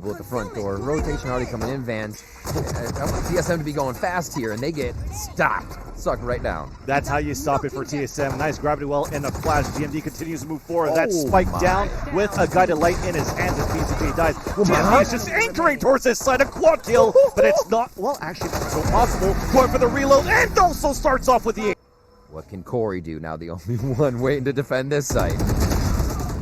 At the front door. Rotation already coming in, Vans. I want TSM to be going fast here, and they get stopped. Sucked right down. That's how you stop it for TSM. Nice gravity well in the flash. GMD continues to move forward. That spike down with a guided light in his hand as BCJ dies. GMD is just anchoring towards his side. A quad kill, but it's not, well, actually, it's so possible. Going for the reload, and also starts off with the... What can Corey do now? The only one waiting to defend this site.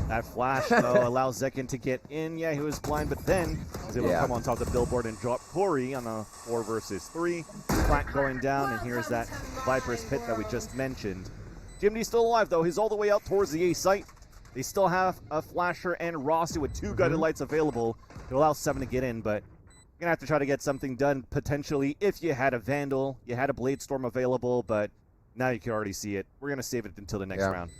That flash, though, allows Zekin to get in. Yeah, he was blind, but then was able to come on top of the billboard and drop Corey on a 4 versus 3. Plant going down, and here's that Viper's Pit that we just mentioned. GMD's still alive, though. He's all the way out towards the A site. They still have a Flasher and Rossi with 2 guided lights available to allow 7 to get in, but you're going to have to try to get something done, potentially, if you had a Vandal, you had a Blade Storm available, but now you can already see it. We're going to save it until the next round.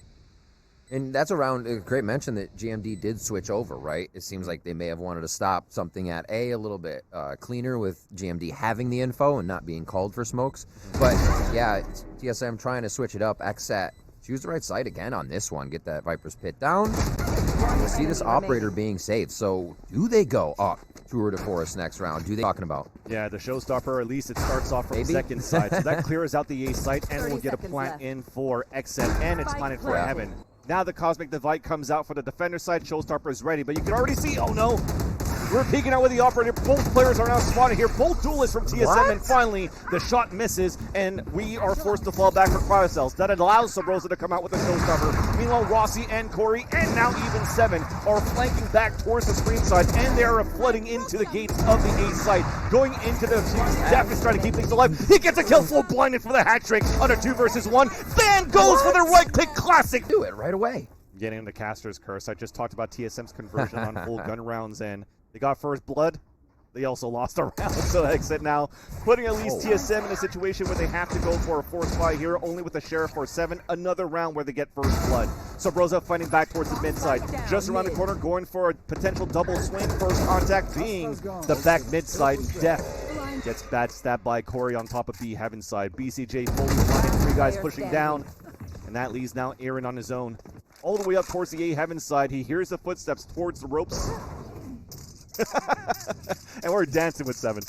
And that's around a great mention that GMD did switch over, right? It seems like they may have wanted to stop something at A a little bit cleaner with GMD having the info and not being called for smokes. But yeah, TSM trying to switch it up. XSET, choose the right side again on this one. Get that Viper's Pit down. We'll see this operator being safe. So do they go up Tour de Forest next round? Do they talking about? Yeah, the showstopper, at least it starts off from the second side. So that clears out the A site, and we'll get a plant in for XSET, and it's planted for Heaven. Now the Cosmic Divide comes out for the defender side. Showstopper is ready, but you can already see, oh no, we're peeking out with the operator. Both players are now spotted here. Both duelists from TSM, and finally the shot misses, and we are forced to fall back for cryocells. That allows Sabrosa to come out with a showstopper. Meanwhile, Rossi and Corey, and now even 7, are flanking back towards the screen side, and they are flooding into the gates of the A site. Going into the fuse, Jeff is trying to keep things alive. He gets a kill, full blinded for the hat trick on a 2 versus 1. Van goes for the right click classic. Do it right away. Getting into Caster's Curse. I just talked about TSM's conversion on full gun rounds, and they got first blood. They also lost a round, so exit now, putting at least TSM in a situation where they have to go for a force buy here, only with a Sheriff for 7. Another round where they get first blood. So Broza fighting back towards the mid side, just around the corner, going for a potential double swing. First contact being the back mid side. Def gets bad stabbed by Corey on top of B Heaven side. BCJ fully blind, 3 guys pushing down, and that leaves now Aaron on his own. All the way up towards the A Heaven side, he hears the footsteps towards the ropes. And we're dancing with 7.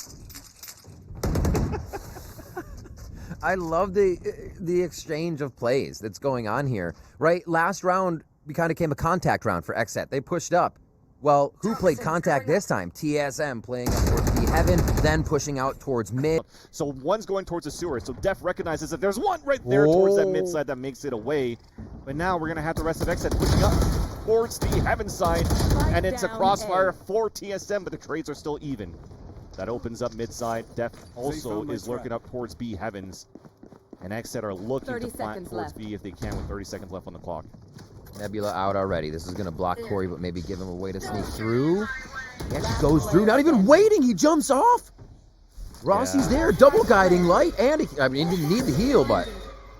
I love the exchange of plays that's going on here, right? Last round kind of became a contact round for XSET. They pushed up. Well, who played contact this time? TSM playing up towards the Heaven, then pushing out towards mid. So one's going towards the sewer. So Def recognizes that there's one right there towards that mid side that makes it away. But now we're going to have the rest of XSET pushing up towards the Heaven side. And it's a crossfire for TSM, but the trades are still even. That opens up mid side. Def also is lurking up towards B Heavens. And XSET are looking to plant towards B if they can with 30 seconds left on the clock. Nebula out already. This is going to block Corey, but maybe give him a way to sneak through. He actually goes through, not even waiting. He jumps off. Rossi's there, double guiding light, and I mean, he didn't need the heal, but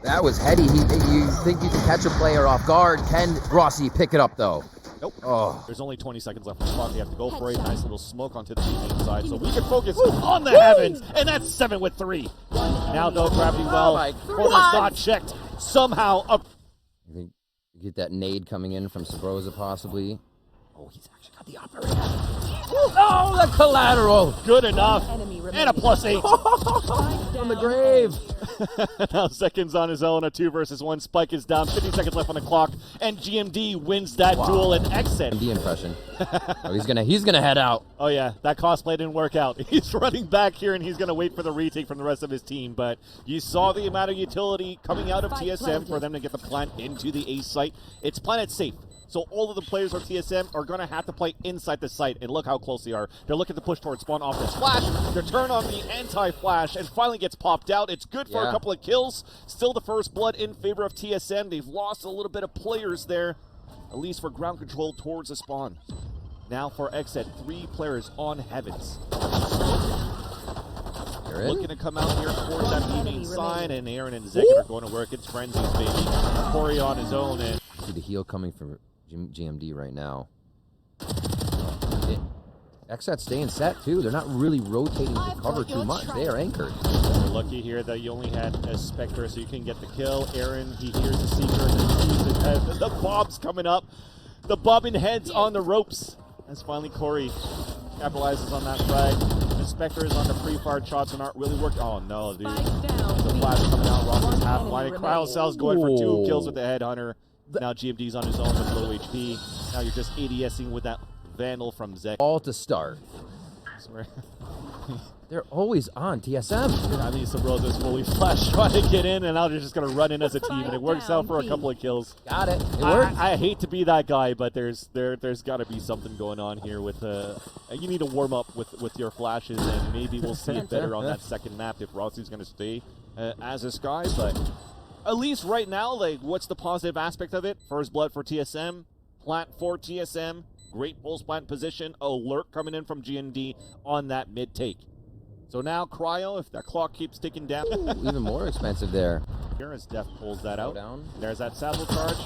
that was heady. You think you can catch a player off guard. Can Rossi pick it up, though? Nope. Oh. There's only 20 seconds left on the clock. They have to go for a nice little smoke onto the teammate side, so we can focus on the Heavens, and that's 7 with 3. Now, though, gravity well, corner's not checked. Somehow up. I think you get that nade coming in from Sabrosa, possibly. Oh, he's actually got the operator. Oh, the collateral. Good enough. And a +8. On the grave. Now seconds on his own. A 2 versus 1. Spike is down. 50 seconds left on the clock. And GMD wins that duel and exit. GMD impression. Oh, he's gonna head out. Oh yeah, that cosplay didn't work out. He's running back here and he's gonna wait for the retake from the rest of his team. But you saw the amount of utility coming out of TSM for them to get the plant into the A site. It's planet safe. So all of the players on TSM are going to have to play inside the site, and look how close they are. They're looking to push towards spawn off this flash. They turn on the anti-flash, and finally gets popped out. It's good for a couple of kills. Still the first blood in favor of TSM. They've lost a little bit of players there, at least for ground control towards the spawn. Now for XSET, 3 players on Heavens. Looking to come out here towards that B-main side, and Aaron and Zekin are going to work. It's frenzies, baby. Corey on his own, and see the heal coming from GMD right now. XSET staying set too. They're not really rotating to cover too much. They are anchored. You're lucky here that you only had a Spectre so you can get the kill. Aaron, he hears the Seeker and the Bob's coming up. The bobbing heads on the ropes. As finally Corey capitalizes on that frag. The Spectre is on the pre-fired shots and aren't really working. Oh no, dude. The flash coming out. Rossi's half blinded. Cryocel's going for 2 kills with the Headhunter. Now GMD's on his own with low HP. Now you're just ADSing with that Vandal from Zek. All to start. They're always on TSM. I mean, Sabrosa's fully flash trying to get in, and now they're just going to run in as a team, and it works out for a couple of kills. Got it. It works. I hate to be that guy, but there's got to be something going on here with you need to warm up with your flashes, and maybe we'll see it better on that second map if Rossi's going to stay as this guy. But at least right now, like, what's the positive aspect of it? First blood for TSM, plant for TSM, great pulse plant position, alert coming in from GMD on that mid take. So now Cryo, if that clock keeps ticking down. Ooh, even more expensive there. Here as Def pulls that out. Down. There's that saddle charge.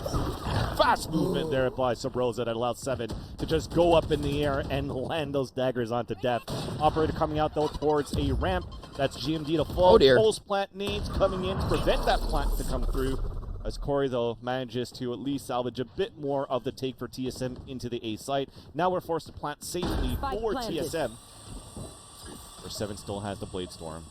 Fast movement there by Sabrosa that allows 7 to just go up in the air and land those daggers onto Def. Operator coming out though towards a ramp. That's GMD to fall. Oh dear. Pulse plant needs coming in to prevent that plant to come through. As Corey though manages to at least salvage a bit more of the take for TSM into the A site. Now we're forced to plant safely for TSM. Where 7 still has the Blade Storm.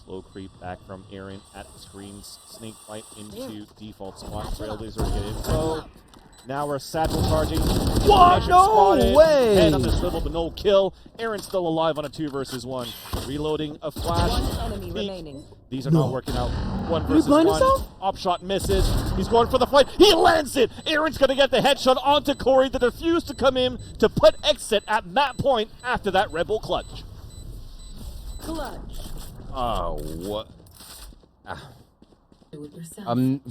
Slow creep back from Aaron at the screens. Snake fight into default spot. Trailblazer get info. Now we're saddle charging. What? No way! Head on the swivel, but no kill. Aaron's still alive on a 2 versus 1. Reloading a flash. One enemy remaining. These are not working out. 1 versus 1. blind yourself? Op shot misses. He's going for the fight. He lands it. Aaron's going to get the headshot onto Corey that refused to come in to put XSET at that point after that Rebel clutch. Clutch. Oh, what?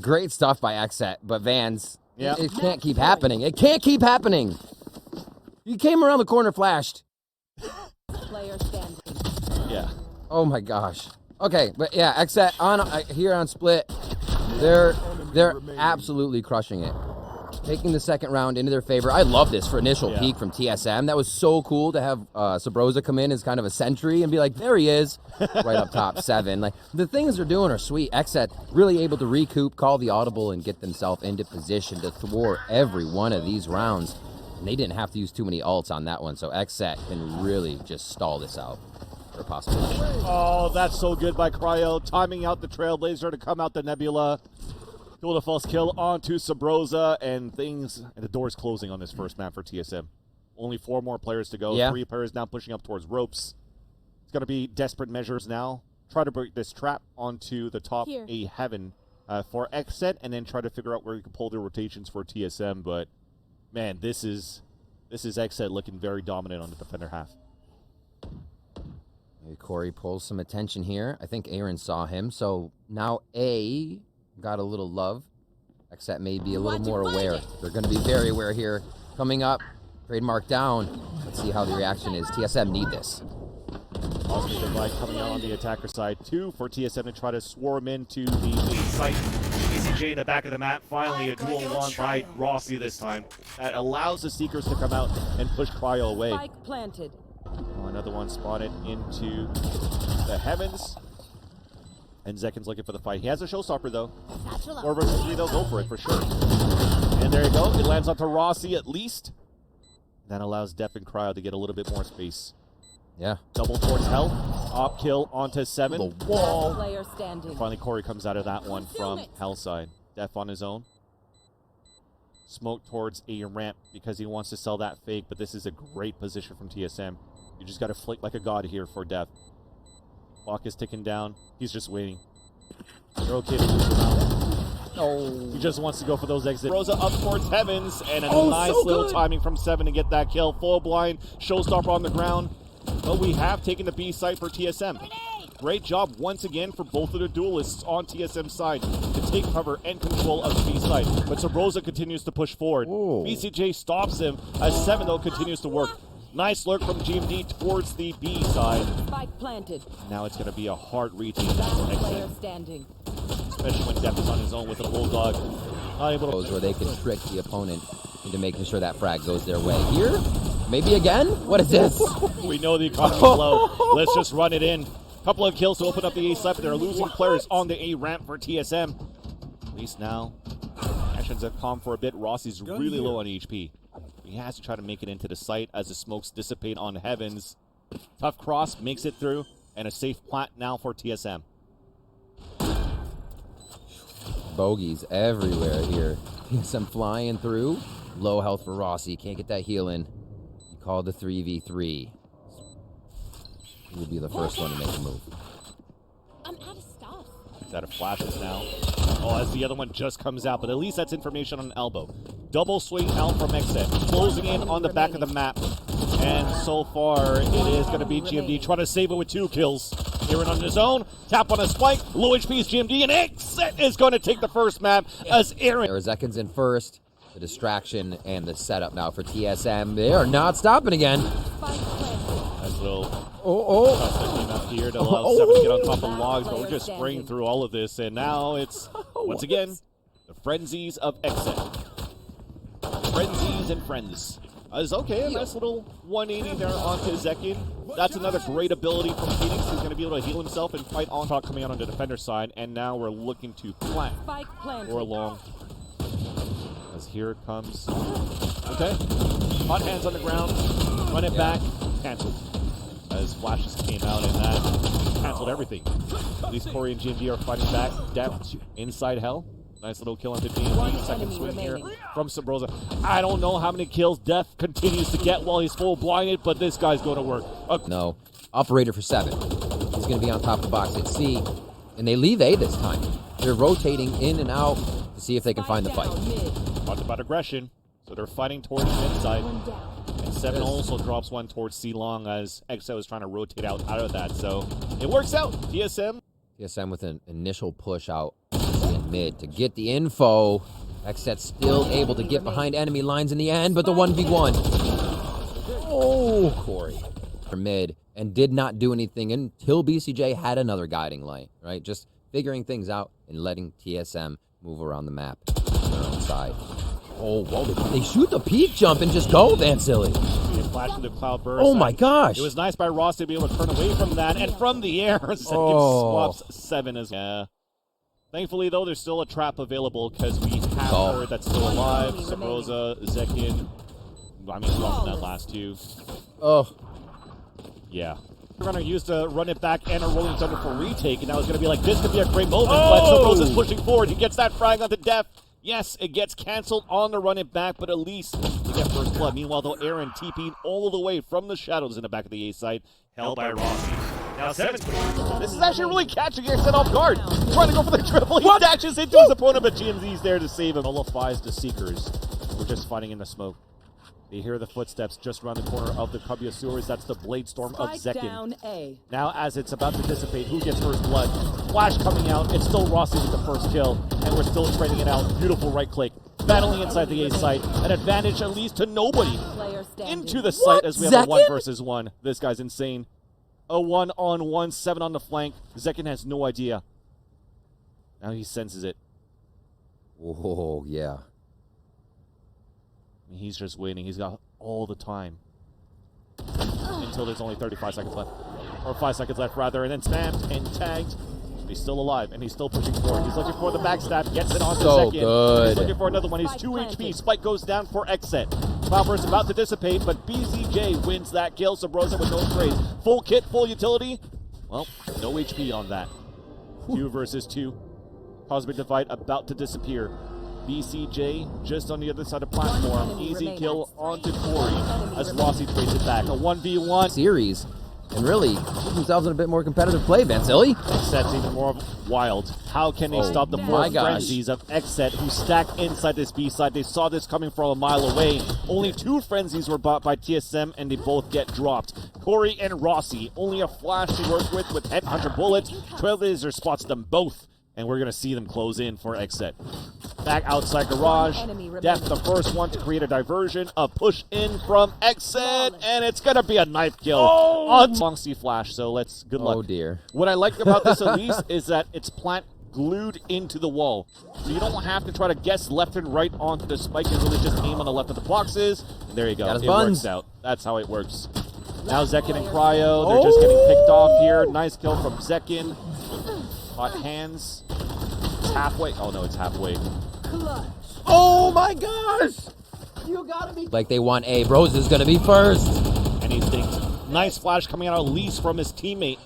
Great stuff by XSET, but Vans, Yeah. it can't keep happening. It can't keep happening. You came around the corner, flashed. Player standing. Yeah. Oh my gosh. Okay, but yeah, XSET on here on Split, they're absolutely crushing it. Taking the second round into their favor. I love this for initial peak from TSM. That was so cool to have Sabrosa come in as kind of a sentry and be like, there he is, right up top, 7. Like, the things they're doing are sweet. XSET really able to recoup, call the audible, and get themselves into position to thwart every one of these rounds. And they didn't have to use too many ults on that one, so XSET can really just stall this out for a possible win. Oh, that's so good by Cryo. Timing out the Trailblazer to come out the Nebula. Go to false kill onto Sabrosa, and the door's closing on this first map for TSM. Only 4 more players to go. Yeah. 3 players now pushing up towards ropes. It's going to be desperate measures now. Try to break this trap onto the top A heaven for XSET, and then try to figure out where you can pull the rotations for TSM. But man, this is XSET looking very dominant on the defender half. Maybe Corey pulls some attention here. I think Aaron saw him, so now A got a little love. XSET may be a little more aware. They're going to be very aware here. Coming up, trademark down. Let's see how the reaction is. TSM need this. Also, the right coming out on the attacker side. 2 for TSM to try to swarm into the site. ECJ in the back of the map. Finally, a duel won by Rossi this time. That allows the Seekers to come out and push Cryo away. Spike planted. Oh, another one spotted into the heavens. And Zekin's looking for the fight. He has a showstopper, though. 4 versus 3, they'll go for it, for sure. And there you go. It lands onto Rossi, at least. That allows Def and Cryo to get a little bit more space. Yeah. Double towards Hell. Op kill onto 7. The wall. Player standing. Finally, Corey comes out of that one from Hell side. Def on his own. Smoke towards a ramp because he wants to sell that fake, but this is a great position from TSM. You just got to flick like a god here for Def. Clock is ticking down. He's just waiting. They're okay to lose the round. Oh. He just wants to go for those exits. Rosa up towards Heavens, and a Oh, nice so little good. timing from 7 to get that kill. Full blind, showstopper on the ground. But we have taken the B site for TSM. Great job once again for both of the duelists on TSM's side to take cover and control of the B site. But Sabrosa continues to push forward. Ooh. BCJ stops him as 7 though continues to work. Nice lurk from GMD towards the B side. Spike planted. Now it's going to be a hard retake for Player XSET, standing. especially when Def is on his own with a Bulldog. Not able to... Where they can trick the opponent into making sure that frag goes their way. Here? Maybe again? What is this? We know the economy's low. Let's just run it in. Couple of kills to open up the A site, but they're losing players on the A ramp for TSM. At least now, actions have calmed for a bit. Rossi's really low on HP. He has to try to make it into the site as the smokes dissipate on Heavens. Tough cross, makes it through, and a safe plant now for TSM. Bogeys everywhere here. TSM flying through. Low health for Rossi. Can't get that heal in. He called the 3v3. He will be the first one to make a move. I'm out of stuff. He's out of flashes now. Oh, as the other one just comes out, but at least that's information on elbow. Double swing out from XSET, closing in on the back of the map. And so far, it is going to be GMD trying to save it with 2 kills. Aaron on his own, tap on a spike, low HP is GMD, and XSET is going to take the first map as Aaron. Zekin's in first. The distraction and the setup now for TSM. They are not stopping again. Nice little Oh, that came out here to allow 7 to get on top of logs, but we're just spraying through all of this, and now it's, once again, the frenzies of XSET. Frenzies and friends. Is okay, a nice little 180 there onto Zekin. That's another great ability from Phoenix, who's going to be able to heal himself and fight on top coming out on the defender side, and now we're looking to plant or long. As here it comes. Okay. Hot hands on the ground. Run it back. Cancelled. As flashes came out and that canceled everything. At least Corey and GMD are fighting back. Depth inside hell. Nice little kill onto GMD. Second swing here from Sabrosa. I don't know how many kills Death continues to get while he's full blinded, but this guy's going to work. no. Operator for 7. He's going to be on top of the box at C. And they leave A this time. They're rotating in and out to see if they can find the fight. Talked about aggression, so they're fighting towards the inside. And 7 also drops one towards C long as XSET was trying to rotate out of that, so it works out. TSM with an initial push out in mid to get the info. XSET still able to get behind enemy lines in the end, but the 1v1. Oh, Corey. For mid, and did not do anything until BCJ had another guiding light, right? Just figuring things out and letting TSM move around the map on their own side. Oh, whoa, they shoot the peak jump and just go, Vansilli. Flash into cloud burst. Oh my gosh. It was nice by Ross to be able to turn away from that, and from the air, Zekin swaps 7 as well. Thankfully, though, there's still a trap available because we have Corey that's still alive. Sabrosa, Zekin. I mean, dropping that last 2. Oh. Yeah. Runner used to run it back and a rolling thunder for retake, and now it's going to be like, this could be a great moment, but Sabrosa's pushing forward. He gets that frag onto Def. Yes, it gets canceled on the run it back, but at least you get first blood. Meanwhile, though, Aaron TP'd all the way from the shadows in the back of the A site. Held by Rossi. Now 7. This is actually really catching XSET off guard. Trying to go for the triple. He dashes into his opponent, but GMZ's there to save him. Nullifies the Seekers. We're just fighting in the smoke. They hear the footsteps just around the corner of the Cubia sewers. That's the Blade Storm of Zekin. Now, as it's about to dissipate, who gets first blood? Flash coming out. It's still Rossi with the first kill, and we're still trading it out. Beautiful right click. Battling inside the A site. An advantage at least to nobody. Into the site as we have a 1 versus 1. This guy's insane. A 1-on-1, 7 on the flank. Zekin has no idea. Now he senses it. Oh, yeah. He's just waiting. He's got all the time. Until there's only 35 seconds left. Or 5 seconds left, rather. And then spammed and tagged. He's still alive, and he's still pushing forward. He's looking for the backstab. Gets it onto Zekin. Good. He's looking for another one. He's 2 HP. Spike goes down for XSET. Cloudburst about to dissipate, but BZJ wins that kill. Sabrosa with no sprays. Full kit, full utility. Well, no HP on that. 2 versus 2. Cosmic Divide about to disappear. BCJ just on the other side of the platform. Easy kill onto Corey as Rossi trades it back. A 1v1 series, and really put themselves in a bit more competitive play, Vansilli. XSET's even more wild. How can they stop the 4 frenzies of XSET who stack inside this B side? They saw this coming from a mile away. Only 2 frenzies were bought by TSM, and they both get dropped. Corey and Rossi, only a flash to work with headhunter bullets. Trailblazer spots them both, and we're going to see them close in for XSET. Back outside garage. Def the first one to create a diversion. A push in from XSET, and it's going to be a knife kill on long C flash, so good luck. Oh, dear. What I like about this, at least, is that it's plant glued into the wall. So you don't have to try to guess left and right onto the spike. You really just aim on the left of the boxes. And there you go. It works out. That's how it works. Now Zekin and Cryo, they're just getting picked off here. Nice kill from Zekin. Hot hands. It's halfway. Oh, no, it's halfway. Oh, my gosh! Like they want A. Rose is going to be first. And he thinks, nice flash coming out of Lease from his teammate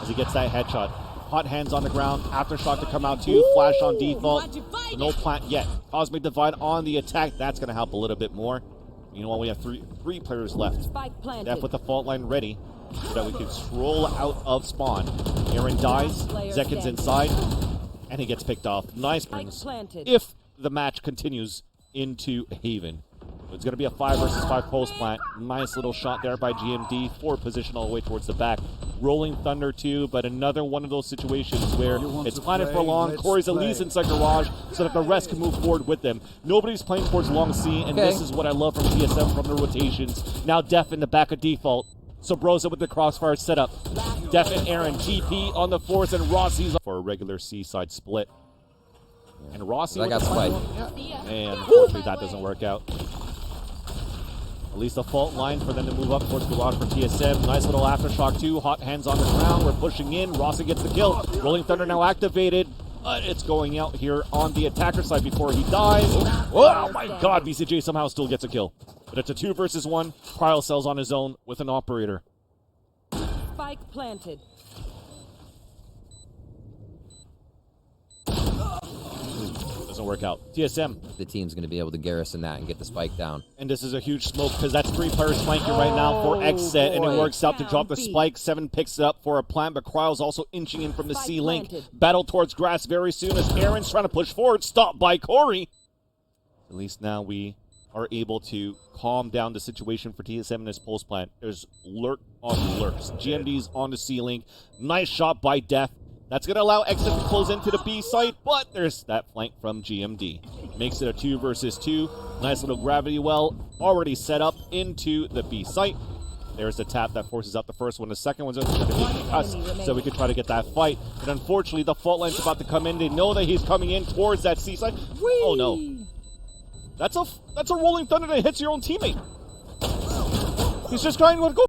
as he gets that headshot. Hot hands on the ground, aftershock to come out too, flash on default. So no plant yet. Cosmic Divide on the attack, that's going to help a little bit more. You know what, we have three players left. Spike planted. Def with the fault line ready so that we can stroll out of spawn. Aaron dies, Zekin's inside, and he gets picked off. Nice brings. If the match continues into Haven. It's going to be a 5 versus 5 post plant. Nice little shot there by GMD. Forward position all the way towards the back. Rolling Thunder too, but another one of those situations where it's planted for long. Corey's at least inside garage so that the rest can move forward with them. Nobody's playing towards long C, and this is what I love from TSM from the rotations. Now Def in the back of default. Sobrosa with the crossfire setup. Def and Aaron, TP on the force, and Rossi's for a regular C-side split. And Rossi I got spiked. And unfortunately that doesn't work out. At least a fault line for them to move up towards garage for TSM. Nice little aftershock too. Hot hands on the ground. We're pushing in. Rossi gets the kill. Rolling Thunder now activated. But it's going out here on the attacker side before he dies. Oh my god, BCJ somehow still gets a kill. But it's a 2 versus 1. Cryocells on his own with an operator. Spike planted. Doesn't work out. TSM. The team's going to be able to garrison that and get the spike down. And this is a huge smoke because that's 3 players flanking right now for XSET, and it works out to drop the spike. 7 picks it up for a plant, but Cryo's also inching in from the C link. Battle towards grass very soon as Aaron's trying to push forward. Stopped by Corey. At least now we are able to calm down the situation for TSM in this pulse plant. There's lurk on lurks. GMD's on the C link. Nice shot by Def. That's going to allow XSET to close into the B site, but there's that flank from GMD. Makes it a 2 versus 2. Nice little gravity well already set up into the B site. There's the tap that forces out the first one. The second one's going to be us, so we can try to get that fight. But unfortunately, the fault line's about to come in. They know that he's coming in towards that C site. Oh no. That's a rolling thunder that hits your own teammate. He's just trying to go